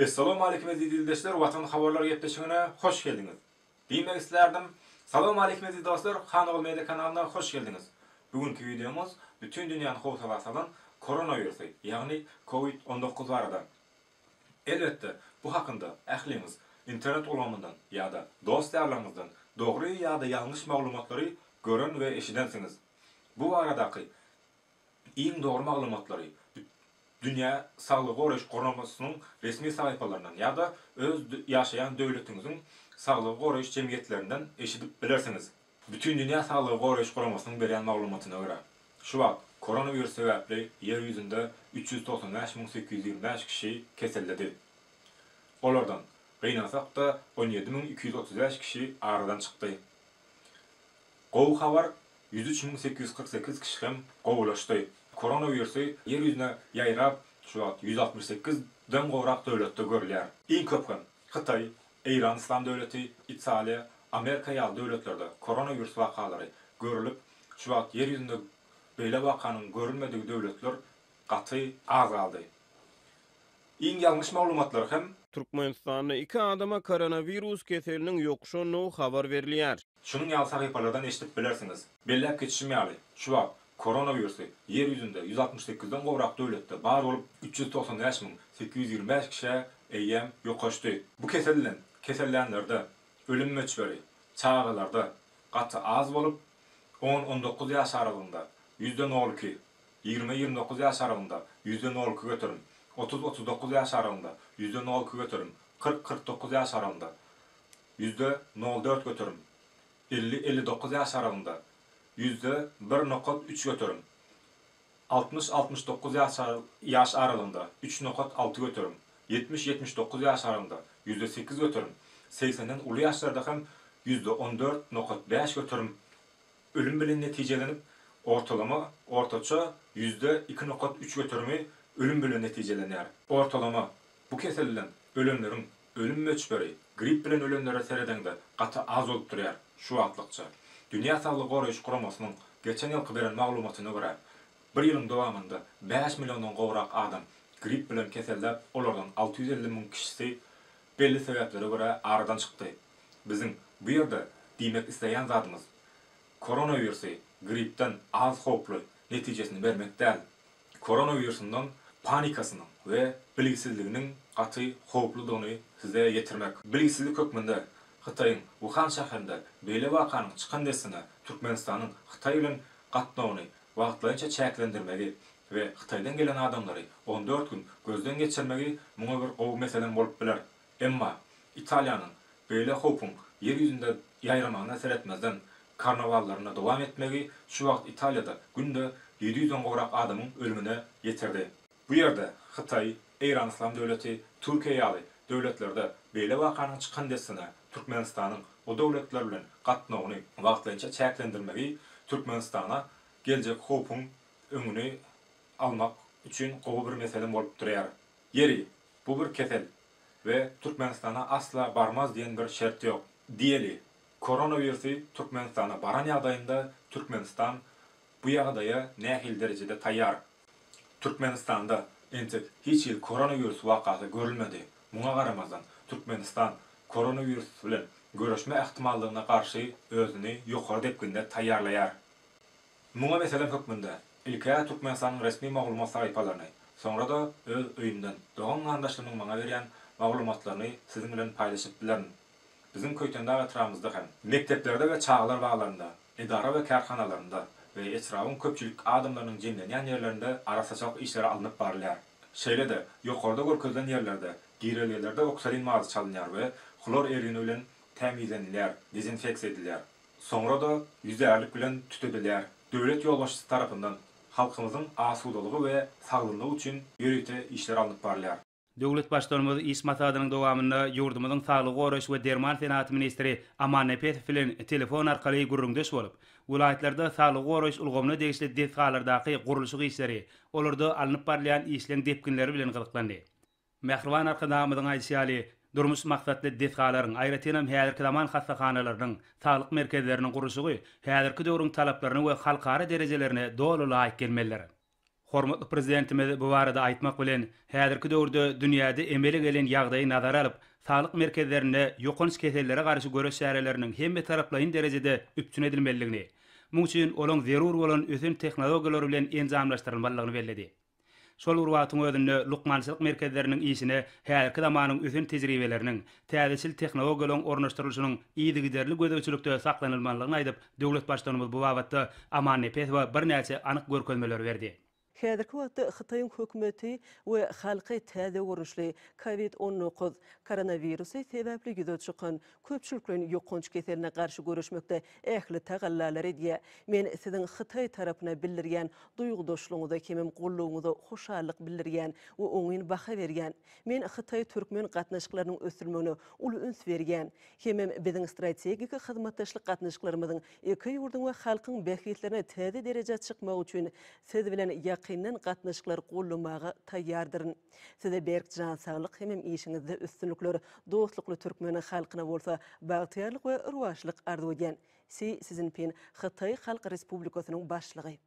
Assalamu alaykum aziz izleyiciler, Vatan Haberler Yetişigine hoş geldiniz. Diýmek islerdim. Salamu alaykum aziz dostlar, Hanol Media kanalına hoş geldiniz. Bugünkü videomuz bütün dünyanın howsala salan koronavirüsü, yani COVID-19 barada. Elbette bu hakynda ählimiz internet ulamından ýa-da dostlarymyzdan dogry ýa-da ýalňyş maglumatlary gören we eşidensiniz. Bu baradaky iň dogry maglumatlary Dünya Sağlık Goraýyş resmi sahypalaryndan ýa-da öz ýaşaýan döwletiňiziň sağlyk goraýyş jemgiýetlerinden eşidip bilersiniz. Bütün Dünya Sağlyk Goraýyş beren maglumatyna görä, şu wagt koronavirus sebäpli ýer ýüzünde 395.825 kişi keselledi. Olardan gynansak da 17.235 kişi aradan çykdy. Gowy habar 103.848 kişi hem gowulaşdy. Koronavirüsü yer yüzüne yayrap, şu wagt 168'den gowrak döwletde görülýär. Iň köp hem Hytaý, Iran İslam döwleti, Italiýa, Amerika ýaly döwletlerde koronavirus wakalary görülip, şu wagt yer yüzünde beýle wakanyň görülmedigi döwletler gaty azaldy. Iň ýalňyş maglumatlar hem Türkmenistanda 2 adama koronavirus keseliniň ýokşuny habar berilýär. şunyň ýaly sahypalardan eşitip bilersiniz. Belläp geçişmýäli. Şu wagt koronavirüsü yer yüzünde 168'den gowrak döwletde bar bolup 395.825 kişi eýem ýokaşdy. Bu keselilen kesellänlerde ölüm möçberi çağalarda gaty az bolup 10-19 ýaş aralygynda %02, 20-29 ýaş aralygynda %02 götürüm, 30-39 ýaş aralygynda %02 götürüm, 40-49 ýaş aralygynda %04 götürüm, 50-59 ýaş aralygynda %1.3 götürüm. 60-69 yaş aralığında 3.6 götürüm. 70-79 yaş aralığında %8 götürüm. 80'den ulu yaşlarda hem %14.5 götürüm. Ölüm bilen neticelenip ortaça %2.3 götürümü ölüm bilen neticelenýär. Ortalama bu keselilen ölümlerin ölüm möçberi grip bilen ölenlere seredende gaty az bolup durýar şu wagtlykça. Dünya Sağlyk Goraýyş geçen ýylky beren maglumatyna görä, bir ýylyň dowamında 5 milliondon gowrak adam grip bilen kesellep, olardan 650.000 kişisi belli sebeplere görä aradan çykdy. Biziň bu ýerde diýmek isleýän zatymyz koronavirusy gripden az howply netijesini bermek däl. Koronavirusundan panikasynyň we bilgisizliginiň gaty howplydygyny size ýetirmek. Bilgisizlik hökmünde Hytaýyň Wuhan şäherinde beýle wakanyň çykan desine Türkmenistanyň Hytaý bilen gatnawyny wagtlança çäklendirmegi we Hytaýdan gelen adamlary 14 gün gözden geçirmegi muňa bir gowy meselen bolup biler. Emma Italiýanyň beýle howpyň yer ýüzünde ýaýramagyna seretmezden karnawallaryna dowam etmegi şu wagt Italiýada günde 700'den gowrak adamyň ölümine ýetirdi. Bu ýerde Hytaý, Iran İslam döwleti, Türkiýe ýaly döwletlerde beýle wakanyň çykan desine Türkmenistanyň o döwletler bilen gatnawyny wagtlança çäklendirmegi Türkmenistana geljek howpyň öňüni almak üçin gowy bir mesele bolup durýar. Yeri bu bir kesel we Türkmenistana asla barmaz diýen bir şert ýok. Diýeli, koronavirusy Türkmenistana baran ýagdaýynda Türkmenistan bu ýagdaýa nähil derejede taýýar. Türkmenistanda entek hiç ýyl koronavirus wakasy görülmedi. Muňa garamazdan Türkmenistan koronavirus bilen görüşme ähtimallygyna garşy özüni ýokary depginde taýýarlaýar. Muňa meselem hökmünde ilkä Türkmenistanyň resmi maglumat sahypalaryny, sonra da öz öýümden dogan gandaşlygynyň maňa berýän maglumatlaryny siziň bilen paýlaşyp bilerim. Bizim köýtende gatramyzda hem mekteplerde we çağlar baglarynda, edara we karhanalarynda we etrawyň köpçülik adamlarynyň jemlenýän ýerlerinde arasaçak işlere alınıp barylýar. Şeýle-de ýokarda görkezlen ýerlerde girelerlerde oksalin mazy çalınýar we klor erini bilen temizlenilýär, dezinfeksiýa edilýär. Sonra da ýüzärlik bilen tütedilýär. Döwlet ýolbaşçysy tarapyndan halkymyzyň asudalygy we saglygyny üçin ýörükde işler alınıp barylýar. Döwlet başlarymyz İsmat adynyň dowamynda ýurdumyzyň Saglyk Goraýyş we Derman Senaty ministri Aman Nepetov bilen telefon arkaly gurrundaş bolup, vilayatlarda Saglyk Goraýyş ulgamyna degişli detgalardaky gurulşy işleri, olarda alınıp barylýan işleň depkinleri bilen gyzyklandy. Mehriban arkadaşymyzyň aýdýaly, durmuş maksatly detgalaryň, aýratynam häzirki zaman hastahanalarynyň, saglyk merkezleriniň gurulşy häzirki döwrüň talaplaryny we halkara derejelerine dolu laýyk gelmeleri. Hormatly prezidentimiz bu barada aýtmak bilen, häzirki döwürde dünýäde emeli gelen ýagdaýy nazara alyp, sağlyk merkezlerine ýokunç kesellere garşy göreş şäherleriniň hemme taraplaýyn derejede üpçün edilmeligini, muň üçin olaň zerur bolan ösen tehnologiýalar bilen enzamlaşdyrylmalygyny belledi. Şol urwatyň özünde lukmançylyk merkezleriniň işine häzirki zamanyň ösen tejribeleriniň, täzeçil tehnologiýalaryň ornaşdyrylyşynyň iýdigiderli gözegçilikde saklanylmalygyny aýdyp, döwlet başdanymyz bu babatda Aman Nepes we birnäçe anyk görkezmeler berdi. Häzirki wagtda Hytaýyň hökümeti we halky täze görüşli COVID-19 koronawirusi sebäpli ýüze çykan köpçülikleriň ýokunç keseline garşy görüşmekde ähli tagallalar edýär. Men siziň Hytaý tarapyna bildirýän duýgudaşlygyňyza kemem gollugyňyza hoşallyk bildirýän we oňyn baha berýän. Men Hytaý türkmen gatnaşyklarynyň ösürmegine uly üns berýän. Hemem biziň strategik hyzmatdaşlyk gatnaşyklarymyzyň iki ýurdun we halkyň bähitlerine täze derejede çykmak üçin siz bilen ýakyndan gatnaşyklar gollamaga taýýardyryn. Size berk jan saglyk hemem işiňizde üstünlikler dostlukly türkmen halkyna bolsa bagtyarlyk we rowajlyk arzu edýän. Sizin pen Hytaý Halk Respublikasynyň başlygy.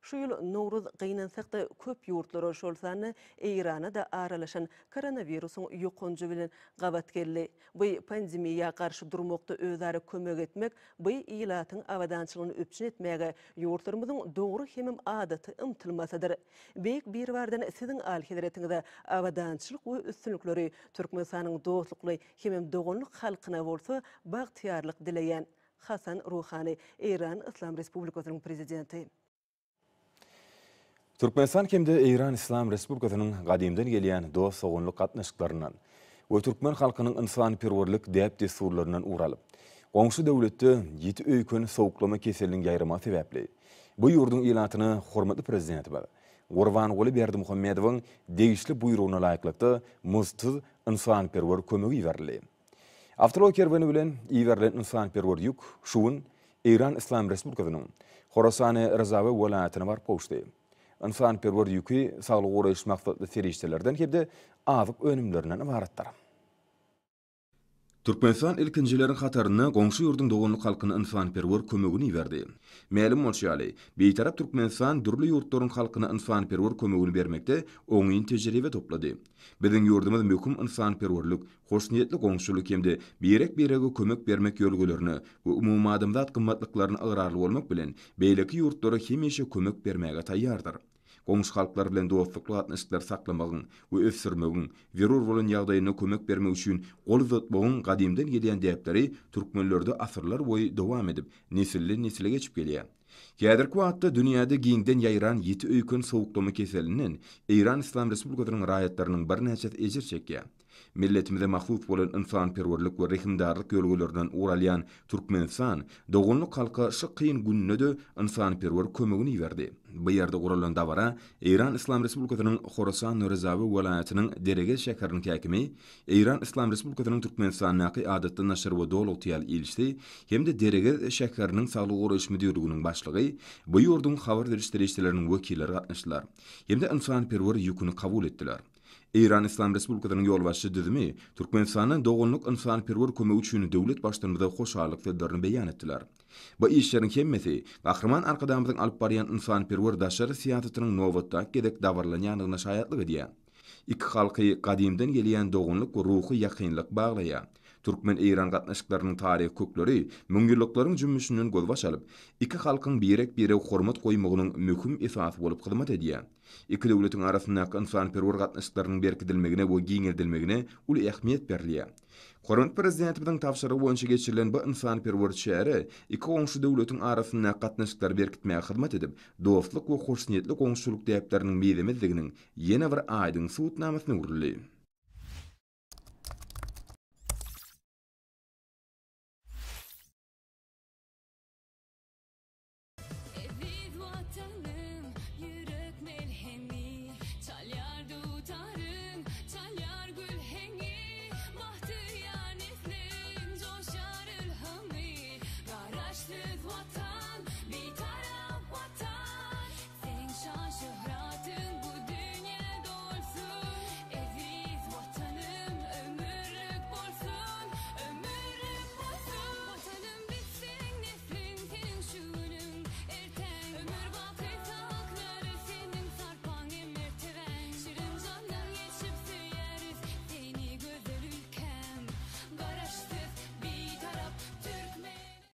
Şu ýyl Nowruz gynansak da köp ýurtlara şolsany Eýrana da aralaşan koronawirusyň ýokunjy bilen gabat geldi. Bu pandemiýa garşy durmakda özleri kömek etmek, bu ýylatyň awadançylygyny öpçün etmäge ýurtlarymyzyň dogry hemem adaty ymtylmasadyr. Beýik bir bardan siziň alhedretiňizde awadançylyk we üstünlikleri Türkmenistanyň dostlukly hemem dogonlyk halkyna bolsa bagtyarlyk dileýän Hasan Ruhani, Eýran Islam Respublikasynyň prezidenti. Türkmenistan hemde Eýran Islam Respublikasynyň gadymdan gelýän dost sogunlyk gatnaşyklarynyň we türkmen halkynyň insanyperwerlik däp desturlarynyň uralyp, goňşy döwletde ýeti öýkün sowuklama keseliniň ýaýrama sebäpli. Bu ýurdun ýylatyny hormatly prezidenti Gurbanguly Berdimuhammedowyň degişli buýrugyna laýyklykda muztyz insanyperwer kömegi berildi. Avtolog kerwani bilen iýerilen insanyperwer ýük şuwun Eýran Islam Respublikasynyň Horasany Razawy welaýatyna barp goşdy. İnsanperwer ýüki saglyk goraýyş maksatly serişdelerden hepde azyk önümlerinden ibaratdyr. Türkmenistan ilkinjileriň hataryna goňşy ýurdun dogonlyk halkyna insanyperwer kömegini berdi. Mälim bolýaly, beýtarap Türkmenistan dürli ýurtlaryň halkyna insanyperwer kömegini bermekde oňyn tejribe toplady. Biziň ýurdumyz möhüm insanyperwerlik, hoşniýetli goňşylyk hemde berek-berege kömek bermek ýolgalaryny we umumy adamzat gymmatlyklaryny agrarly bolmak bilen beýleki ýurtlara hemişe kömek bermäge taýýardyr. Goňşy halklar bilen dostlukly gatnaşyklar saklamagyň we ösürmegiň, zerur bolan ýagdaýyna kömek bermek üçin gol uzatmagyň gadymdan gelýän däpleri türkmenlerde asyrlar boýy dowam edip, nesilden nesile geçip gelýär. Häzirki wagtda dünýäde giňden ýaýran ýeti öýkün sowuklama keseliniň Eýran Islam Respublikasynyň raýatlarynyň birnäçe ejir çekýär. Milletimize mahsus bolan insanyperwerlik we rehimdarlyk ýolgalarynyň uralýan Türkmenistan dogonlyk halka şu kıyın gününe de insanyperwer kömegini berdi. Bu ýerde guralan dabara Eýran Islam Respublikasynyň Horasan Razawy welaýatynyň Derege şäheriniň häkimi Eýran Islam Respublikasynyň Türkmenistanyň adatda naşar we dowlat ýaly ilişdi hemde Derege şäheriniň saglyk goraýyş müdirliginiň başlygy bu ýurdun habar berişdirişleriniň wekilleri gatnaşdylar. Hemde insanyperwer ýüküni kabul etdiler. Eýran Islam Respublikasynyň ýolbaşçy düzümi Türkmenistanyň dogonlyk insanyperwer kömegi üçin döwlet başdanymyza hoşallyk dillerini beýan etdiler. Bu işleriň hemmesi gahrman arkadamyzyň alyp barýan insanyperwer daşary siýasatynyň nowatda gedek dawarlanýanyna şaýatlyk edýär. Iki halky gadymdan gelýän dogonlyk we ruhy ýakynlyk baglaýar. Türkmen Eýran gatnaşyklarynyň taryhy kökleri müňgürliklaryň jümmüşinden golbaş alyp, iki halkyň berek-berek hormat goýmagynyň möhüm esasy bolup hyzmat edýär. İki döwletiň arasyndaky insanyperwer gatnaşyklarynyň berkidilmegine we giňeldilmegine uly ähmiýet berilýär. Hormat prezidentimiň tapşyrygy boýunça geçirilen bu insanyperwer şäheri iki goňşy döwletiň arasyndaky gatnaşyklar berkitmäge hyzmat edip, dostluk we hoşniýetli goňşylyk däpleriniň meýzemezliginiň ýene bir aýdyň suwutnamasyny uruldy.